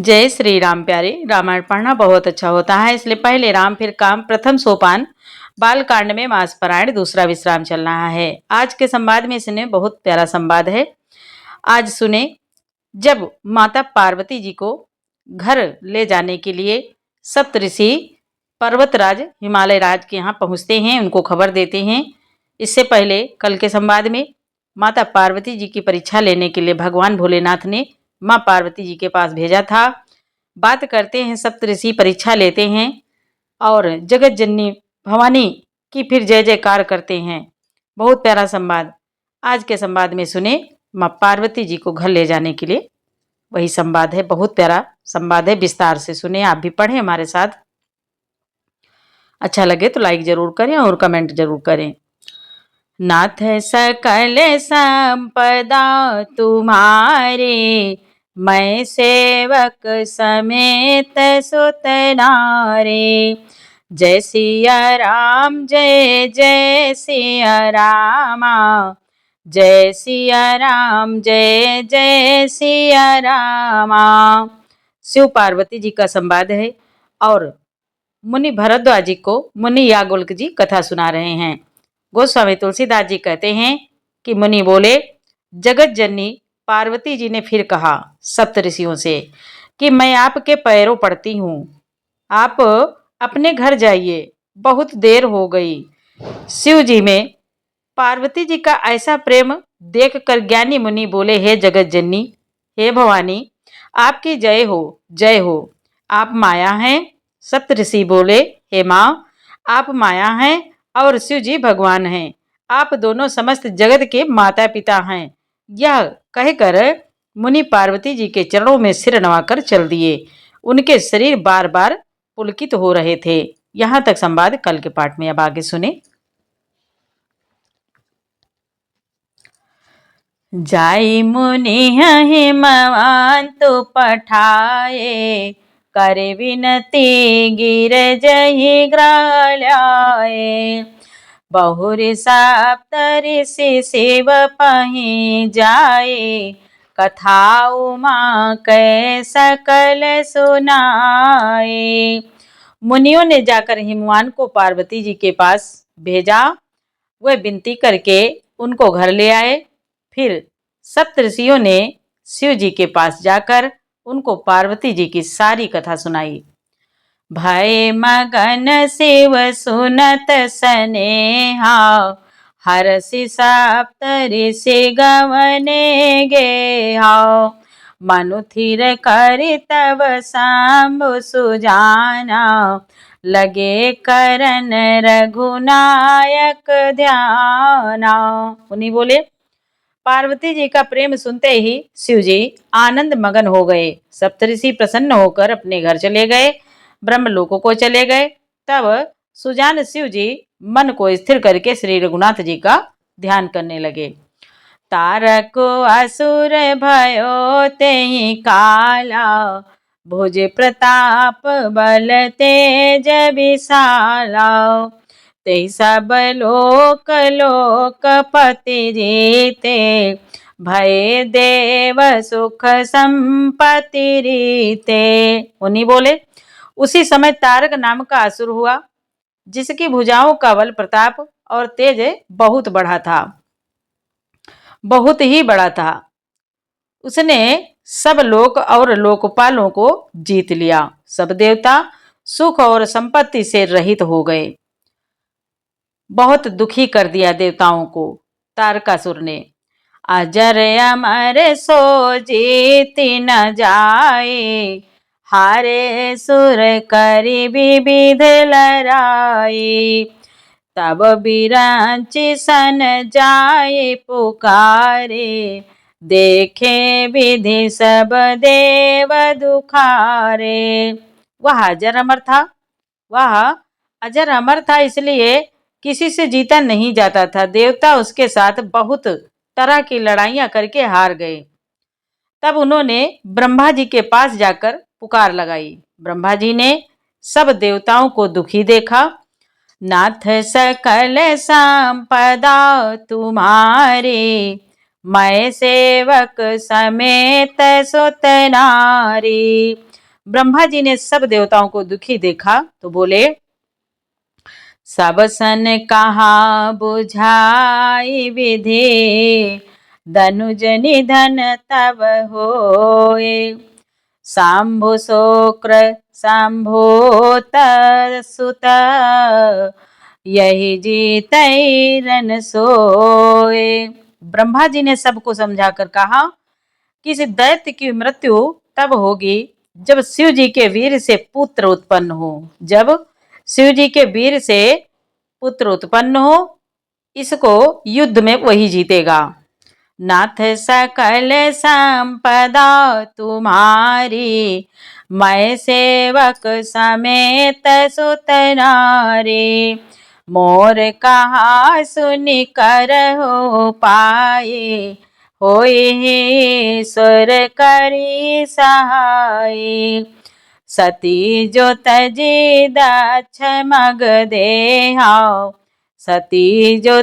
जय श्री राम प्यारे। रामायण पढ़ना बहुत अच्छा होता है, इसलिए पहले राम फिर काम, प्रथम सोपान। बाल कांड में मास पारायण, दूसरा विश्राम चल रहा है। आज के संवाद में सुने, बहुत प्यारा संवाद है। आज सुने, जब माता पार्वती जी को घर ले जाने के लिए सप्त ऋषि पर्वतराज हिमालय राज के यहाँ पहुँचते हैं, उनको खबर देते हैं। इससे पहले कल के संवाद में माता पार्वती जी की परीक्षा लेने के लिए भगवान भोलेनाथ ने माँ पार्वती जी के पास भेजा था। बात करते हैं, सप्तऋषि परीक्षा लेते हैं और जगत जननी भवानी की फिर जय जयकार करते हैं। बहुत प्यारा संवाद आज के संवाद में सुने। माँ पार्वती जी को घर ले जाने के लिए वही संवाद है। बहुत प्यारा संवाद है, विस्तार से सुने। आप भी पढ़ें हमारे साथ। अच्छा लगे तो लाइक जरूर करें और कमेंट जरूर करें। नाथ सकल संपदा तुम्हारे, मैं सेवक समेत सुत नारे। जय सिया राम जय जय सिया रामा, जय सिया राम जय जय सिया रामा। शिव पार्वती जी का संवाद है और मुनि भरद्वाज जी को मुनि याज्ञवल्क्य जी कथा सुना रहे हैं। गोस्वामी तुलसीदास जी कहते हैं कि मुनि बोले, जगत जननी पार्वती जी ने फिर कहा सप्त ऋषियों से कि मैं आपके पैरों पड़ती हूँ, आप अपने घर जाइए, बहुत देर हो गई। शिव जी में पार्वती जी का ऐसा प्रेम देखकर ज्ञानी मुनि बोले, हे जगत जननी, हे भवानी, आपकी जय हो, जय हो। आप माया हैं। सप्त ऋषि बोले, हे माँ, आप माया हैं और शिव जी भगवान हैं। आप दोनों समस्त जगत के माता पिता हैं। यह कहकर मुनि पार्वती जी के चरणों में सिर नवाकर चल दिए। उनके शरीर बार बार पुलकित हो रहे थे। यहाँ तक संवाद कल के पाठ में। अब आगे सुने। जाई मुनि हिमवंत पठाए, करे विनती गिर जहि ग्राल्याए। बहुरी सप्त ऋषि शिव पहि जाए, कथा उमा कै सकल सुनाए। मुनियों ने जाकर हिमवान को पार्वती जी के पास भेजा। वह विनती करके उनको घर ले आए। फिर सप्त ऋषियों ने शिव जी के पास जाकर उनको पार्वती जी की सारी कथा सुनाई। भय मगन शिव सुनत सनेहा, हरषि सप्त ऋषि गवने गेहा। मनु थिर करि तब शंभु सुजाना, लगे करन रघुनायक ध्याना। मुनि बोले, पार्वती जी का प्रेम सुनते ही शिव जी आनंद मगन हो गए। सप्तऋषि प्रसन्न होकर अपने घर चले गए, ब्रह्मलोकों को चले गए। तब सुजान शिव जी मन को स्थिर करके श्री रघुनाथ जी का ध्यान करने लगे। तारक असुर भयो तेहि काला, भुज प्रताप बल तेज विशाला। तेहि सब लोक लोकपति जीते, भय देव सुख संपत्ति रीते। मुनि बोले, उसी समय तारक नाम का असुर हुआ, जिसकी भुजाओं का बल प्रताप और तेज बहुत बड़ा था, बहुत ही बड़ा था। उसने सब लोक और लोकपालों को जीत लिया। सब देवता सुख और संपत्ति से रहित हो गए। बहुत दुखी कर दिया देवताओं को तारकासुर ने। अजर अमर सो जीति न जाए, हारे सुर करि विविध लड़ाई। तब बिरंचि सन जाए पुकारे, देखे विधि सब देव दुखारे। वह अजर अमर था। वह अजर अमर था, इसलिए किसी से जीता नहीं जाता था। देवता उसके साथ बहुत तरह की लड़ाइयां करके हार गए। तब उन्होंने ब्रह्मा जी के पास जाकर पुकार लगाई। ब्रह्मा जी ने सब देवताओं को दुखी देखा। नाथ सकल संपदा तुम्हारे, मैं सेवक समेत सुत नारी। ब्रह्मा जी ने सब देवताओं को दुखी देखा तो बोले, सब सन कहा बुझाई विधि, धनुज निधन तब होए। शांभु शुक्र शांभु सुत, यही जीतै रन सोए। ब्रह्मा जी ने सबको समझाकर कहा कि इस दैत्य की मृत्यु तब होगी जब शिव जी के वीर से पुत्र उत्पन्न हो। जब शिव जी के वीर से पुत्र उत्पन्न हो, इसको युद्ध में वही जीतेगा। नाथ सकल संपदा तुम्हारी, मैं सेवक समेत सुत नारी। मोर कहा सुनि कर हो पाए, होए सुर करी सहाय। सती जो तजी दक्ष मग देहा, सती जो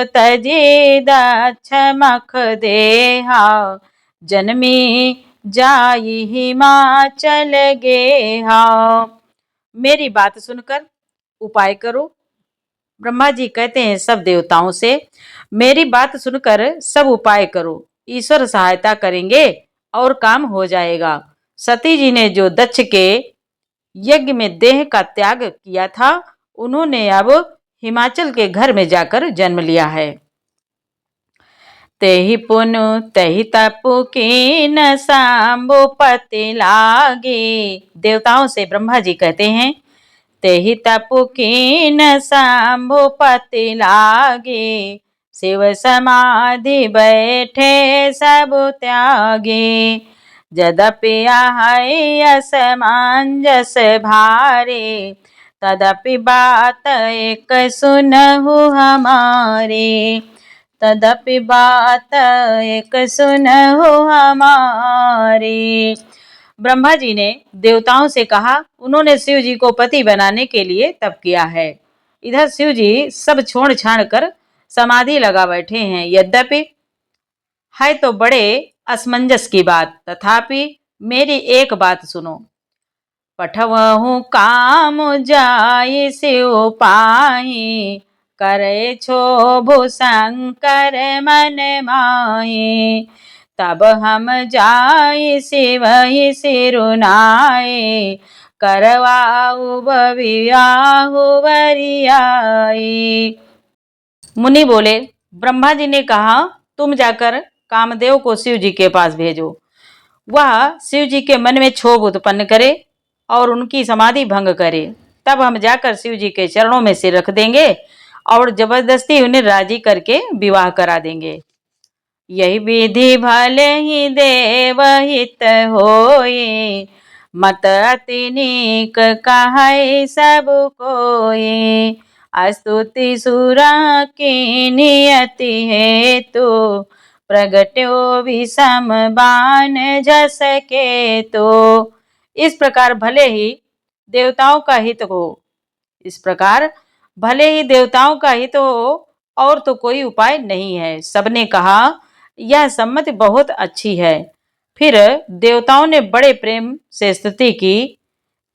तजी दक्ष मख देहा। जन्मी जाई हिमाचल गेहा। मेरी बात सुनकर उपाय करो। ब्रह्मा जी कहते हैं सब देवताओं से, मेरी बात सुनकर सब उपाय करो, ईश्वर सहायता करेंगे और काम हो जाएगा। सती जी ने जो दक्ष के यज्ञ में देह का त्याग किया था, उन्होंने अब हिमाचल के घर में जाकर जन्म लिया है। तेहि पुनु तेहि तपु कीन शांभु पति लागे। देवताओं से ब्रह्मा जी कहते हैं, तेहि तपु कीन शांभु पति लागे। शिव समाधि बैठे सब त्यागे। यद्यपि आहै असमंजस भारे, तदपि बात एक सुनहु हमारे। तदपि बात एक सुनहु हमारे। ब्रह्मा जी ने देवताओं से कहा, उन्होंने शिव जी को पति बनाने के लिए तप किया है। इधर शिव जी सब छोड़ छाड़ कर समाधि लगा बैठे हैं। यद्यपि है तो बड़े असमंजस की बात, तथापि मेरी एक बात सुनो। पठवहु काम जाय शिव पाहि, करे क्षोभु शंकर मन माहि। तब हम जाय शिव ही सिरुनाए, करवाऊ बवियाहु वरियाई। मुनि बोले, ब्रह्मा जी ने कहा तुम जाकर कामदेव को शिव जी के पास भेजो। वह शिव जी के मन में क्षोभ उत्पन्न करे और उनकी समाधि भंग करे। तब हम जाकर शिव जी के चरणों में सिर रख देंगे और जबरदस्ती उन्हें राजी करके विवाह करा देंगे। यही विधि भले ही देव हित होए, मत अति नीक कहै सब कोई। स्तुति सुरा की नियति हेतु, प्रगट्यो विषम बाण जस के। तो इस प्रकार भले ही देवताओं का हित हो, इस प्रकार भले ही देवताओं का हित हो, और तो कोई उपाय नहीं है। सबने कहा यह सम्मति बहुत अच्छी है। फिर देवताओं ने बड़े प्रेम से स्तुति की।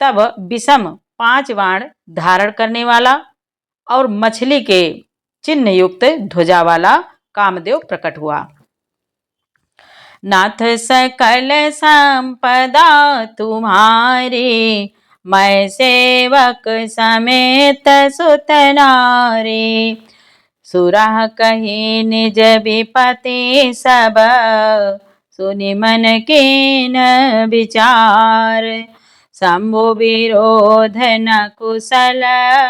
तब विषम 5 बाण धारण करने वाला और मछली के चिन्ह युक्त ध्वजा वाला कामदेव प्रकट हुआ। नाथ सकल संपदा तुम्हारी, मैं सेवक समेत सुत नारी। सुरह कही निज विपति सब, सुनि मन कीन विचार। शंभु विरोध न कुशल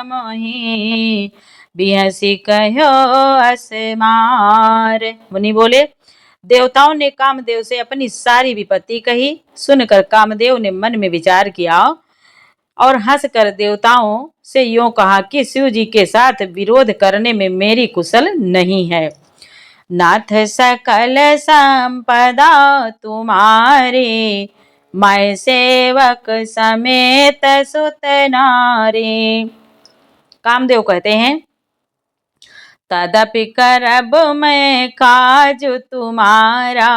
मोहि, बिहसी कहो असमार। मुनि बोले, देवताओं ने कामदेव से अपनी सारी विपत्ति कही। सुनकर कामदेव ने मन में विचार किया और हंसकर देवताओं से यूं कहा कि शिव जी के साथ विरोध करने में मेरी कुशल नहीं है। नाथ सकल संपदा तुम्हारी, मैं सेवक समेत सुत नारी। कामदेव कहते हैं, तदपि करब मैं काज तुम्हारा।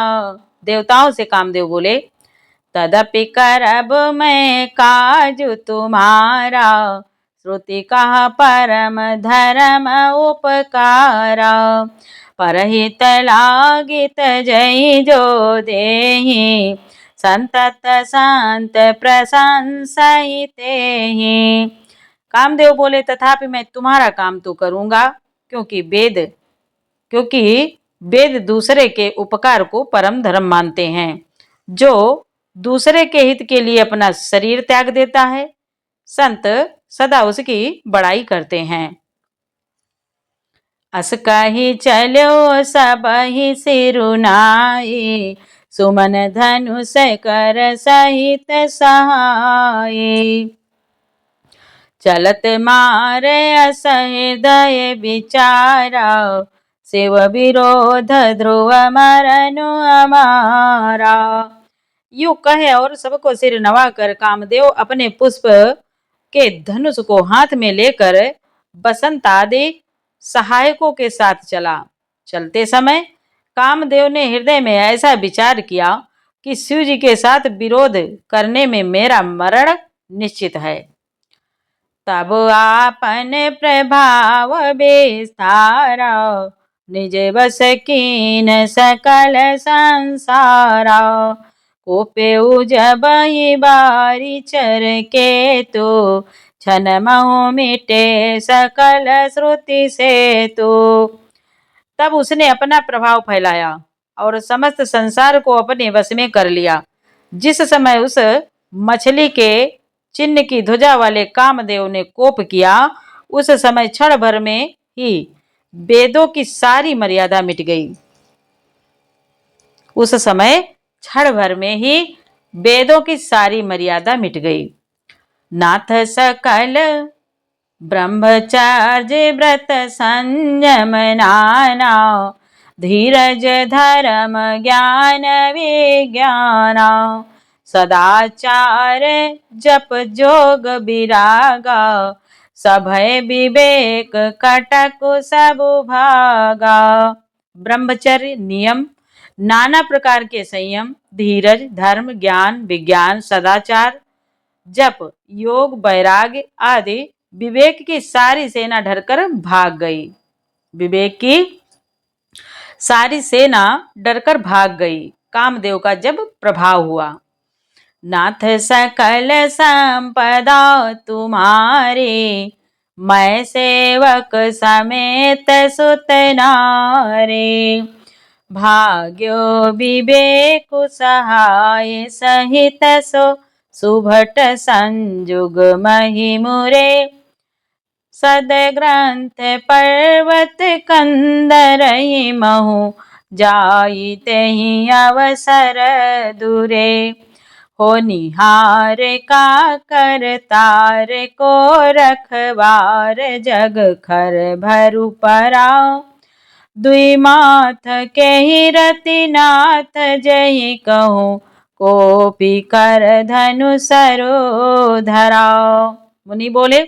देवताओं से कामदेव बोले, तदपि करब मैं काज तुम्हारा, श्रुति कहा परम धर्म उपकारा। परहित लागित जय जो देहि, संतत संत प्रशंसहि तेहि। कामदेव बोले, तथापि मैं तुम्हारा काम तो करूंगा, क्योंकि वेद दूसरे के उपकार को परम धर्म मानते हैं। जो दूसरे के हित के लिए अपना शरीर त्याग देता है, संत सदा उसकी बड़ाई करते हैं। अस कहि चलो सबहि सिरुनाई, सुमन धनुष कर सहित सहाय। चलत मार अस हृदय विचारा, शिव विरोध ध्रुव मरनु हमारा। यूं कहे और सबको सिर नवाकर कामदेव अपने पुष्प के धनुष को हाथ में लेकर बसंत आदि सहायकों के साथ चला। चलते समय कामदेव ने हृदय में ऐसा विचार किया कि शिव जी के साथ विरोध करने में मेरा मरण निश्चित है। तब आपन प्रभाव विस्तारा, निज बस कीन सकल संसारा। कोपेउ जब बारी चर के तो, छन महु मिटे सकल श्रुति से तो। तब उसने अपना प्रभाव फैलाया और समस्त संसार को अपने वश में कर लिया। जिस समय उस मछली के चिन्ह की ध्वजा वाले कामदेव ने कोप किया, उस समय क्षण भर में ही वेदों की सारी मर्यादा मिट गई। उस समय क्षण भर में ही वेदों की सारी मर्यादा मिट गई। नाथ सकल ब्रह्मचर्य व्रत संयम नाना, धीरज धर्म ज्ञान विज्ञाना। सदाचार जप जोग विरागा, सभय विवेक कटक सब भागा। ब्रह्मचर्य नियम, नाना प्रकार के संयम, धीरज धर्म ज्ञान विज्ञान, सदाचार जप योग वैराग्य आदि विवेक की सारी सेना डरकर भाग गई। विवेक की सारी सेना डरकर भाग गई कामदेव का जब प्रभाव हुआ। नाथ सकल संपदा तुम्हारे, मैं सेवक समेत सुत नारे। भाग्यो विवेक सहाय सहित सो, सुभट संजुग महिमुरे। सद ग्रंथ पर्वत कंदरहि महु, जाई तेहि अवसर दूरे। हो निहार का करतार को, रखवार जग खर भरु परा। दुई माथ के ही रतिनाथ जहि कहूँ, कोपी कर धनु सरो धरा। मुनि बोले,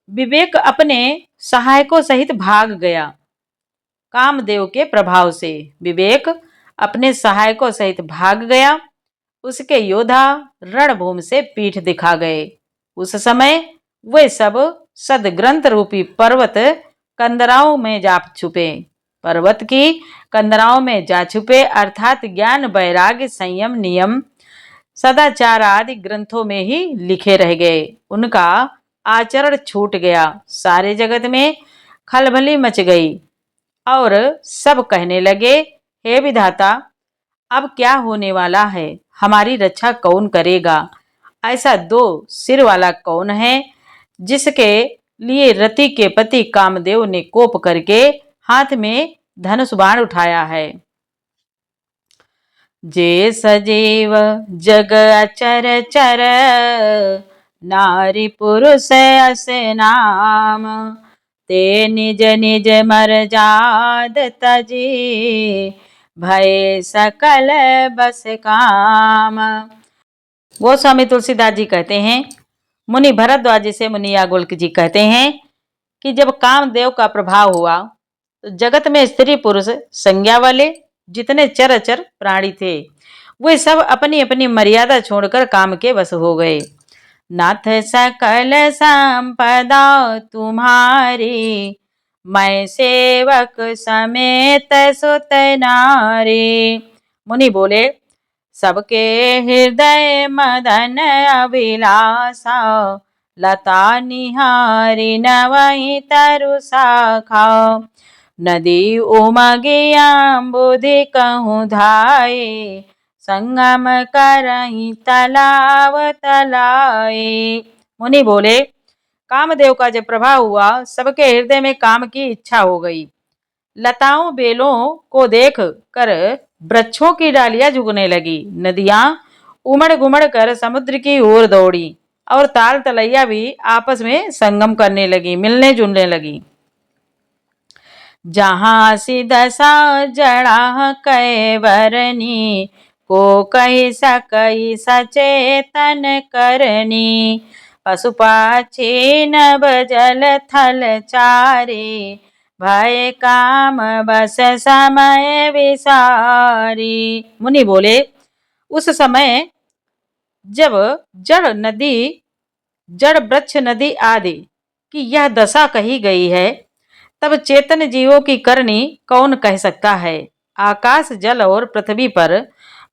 विवेक अपने सहायकों सहित भाग गया। कामदेव के प्रभाव से विवेक अपने सहायकों सहित भाग गया। उसके योद्धा रणभूमि से पीठ दिखा गए। उस समय वे सब सदग्रंथ रूपी पर्वत कंदराओं में जा छुपे। पर्वत की कंदराओं में जा छुपे अर्थात ज्ञान वैराग्य संयम नियम सदाचार आदि ग्रंथों में ही लिखे रह गए। उनका आचरण छूट गया। सारे जगत में खलबली मच गई और सब कहने लगे, हे विधाता, अब क्या होने वाला है? हमारी रक्षा कौन करेगा? ऐसा दो सिर वाला कौन है जिसके लिए रति के पति कामदेव ने कोप करके हाथ में धनुष बाण उठाया है। जे सजीव जग अचर चर, नारी पुरुष अस नाम। ते निज निज मर्याद तजी, भय सकल बस काम। गोस्वामी तुलसीदास जी कहते हैं, मुनि भरद्वाज से मुनि याज्ञवल्क्य जी कहते हैं कि जब कामदेव का प्रभाव हुआ तो जगत में स्त्री पुरुष संज्ञा वाले जितने चराचर प्राणी थे वे सब अपनी अपनी मर्यादा छोड़कर काम के वश हो गए। नाथ सकल संपदा तुम्हारी, मैं सेवक समेत सुत नारी। मुनि बोले, सबके हृदय मदन अभिलाषा, लता निहारी नवहि तरु शाखा। नदी उमगियाम्बुधि कहूँ धाये, संगम करहीं तालाब तलाए। मुनि बोले, कामदेव का जब प्रभाव हुआ, सबके हृदय में काम की इच्छा हो गई। लताओं बेलों को देख कर वृक्षों की डालियां झुकने लगी, नदियां उमड़ घुमड़ कर समुद्र की ओर दौड़ी और ताल तलैया भी आपस में संगम करने लगी, मिलने जुलने लगी। जहाँ सी दशा जड़ा कैवरनी, को कही सकई सचेतन करनी। पशु पक्षी नभ जल थल चारे, भय काम बस समय विसारी। मुनि बोले, उस समय जब जड़ वृक्ष नदी आदि की यह दशा कही गई है, तब चेतन जीवों की करनी कौन कह सकता है। आकाश जल और पृथ्वी पर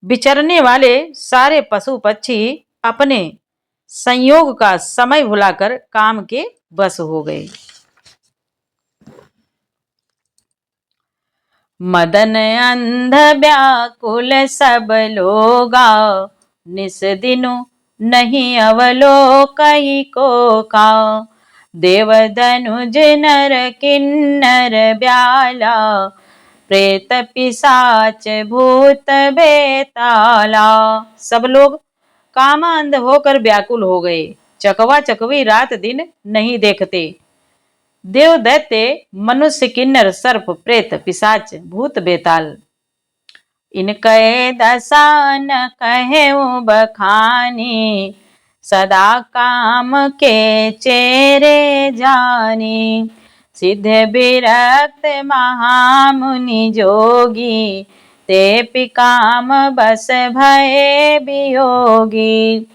विचरने वाले सारे पशु पक्षी अपने संयोग का समय भुलाकर काम के वश हो गए। मदन अंध व्याकुल सब लोगा, निस दिनु नहीं अवलोकई को का। देव धनुज नर किन्नर ब्याला, प्रेत पिशाच भूत बेताला। सब लोग कामांध होकर व्याकुल हो गए, चकवा चकवी रात दिन नहीं देखते। देव दैत्य मनुष्य किन्नर सर्प प्रेत पिशाच भूत बेताल, इनके दशा न कहे बखानी, सदा काम के चेरे जानी। सिद्ध विरक्त महामुनि जोगी, ते पिकाम बस भय वियोगी।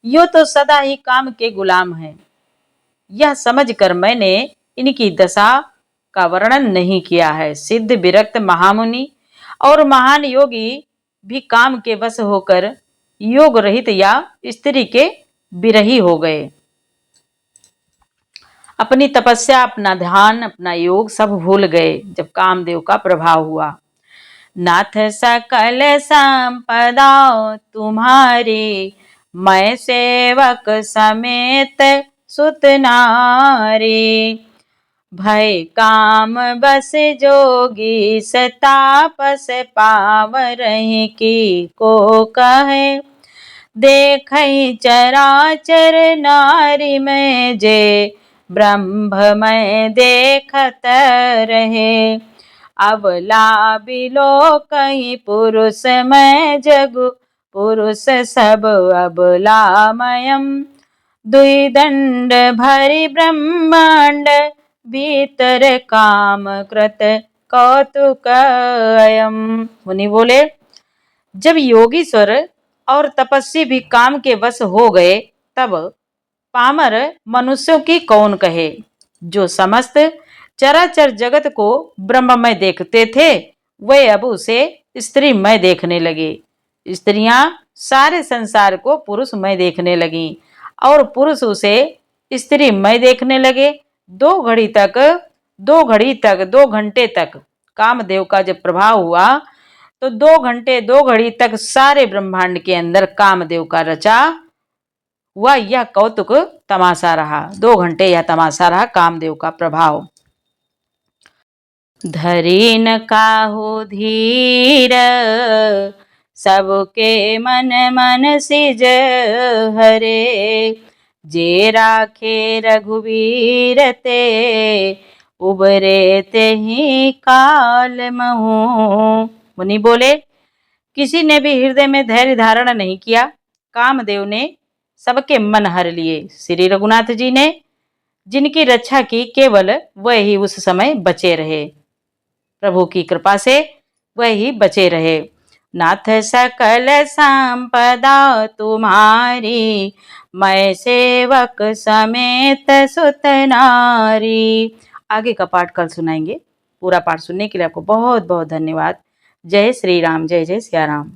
यो तो सदा ही काम के गुलाम है, यह समझकर मैंने इनकी दशा का वर्णन नहीं किया है। सिद्ध विरक्त महामुनि और महान योगी भी काम के वश होकर योग रहित या स्त्री के विरही हो गए। अपनी तपस्या, अपना ध्यान, अपना योग सब भूल गए जब कामदेव का प्रभाव हुआ। नाथ सकल संपदा तुम्हारी, मैं सेवक समेत सुत नारी। भय काम बस जोगी सतापस पावरहि, की को कहे देखई चराचर नारी में जे ब्रह्ममय देखत रहे। अबला बिलो कहीं पुरुष में जगु, पुरुष सब अबलामयम। दुई दंड भरी ब्रह्मांड, भीतर काम कृत कौतुक अयम। मुनि बोले, जब योगीश्वर और तपस्वी भी काम के वश हो गए, तब पामर मनुष्यों की कौन कहे। जो समस्त चराचर जगत को ब्रह्ममय देखते थे, वे अब उसे स्त्रीमय देखने लगे। स्त्रियां सारे संसार को पुरुषमय देखने लगी और पुरुष उसे स्त्रीमय देखने लगे। 2 घंटे तक कामदेव का जब प्रभाव हुआ, तो 2 घड़ी तक सारे ब्रह्मांड के अंदर कामदेव का रचा हुआ यह कौतुक तमाशा रहा। 2 घंटे यह तमाशा रहा कामदेव का प्रभाव। धरी न काहू धीर, सबके मन मन सिज हरे। जे राखे रघुवीर ते, उबरे ते ही काल महू। मुनि बोले, किसी ने भी हृदय में धैर्य धारण नहीं किया, कामदेव ने सबके मन हर लिए। श्री रघुनाथ जी ने जिनकी रक्षा की, केवल वह ही उस समय बचे रहे। प्रभु की कृपा से वह ही बचे रहे। नाथ सकल संपदा तुम्हारी, मैं सेवक समेत सुत नारी। आगे का पाठ कल सुनाएंगे। पूरा पाठ सुनने के लिए आपको बहुत बहुत धन्यवाद। जय श्री राम, जय जय सिया राम।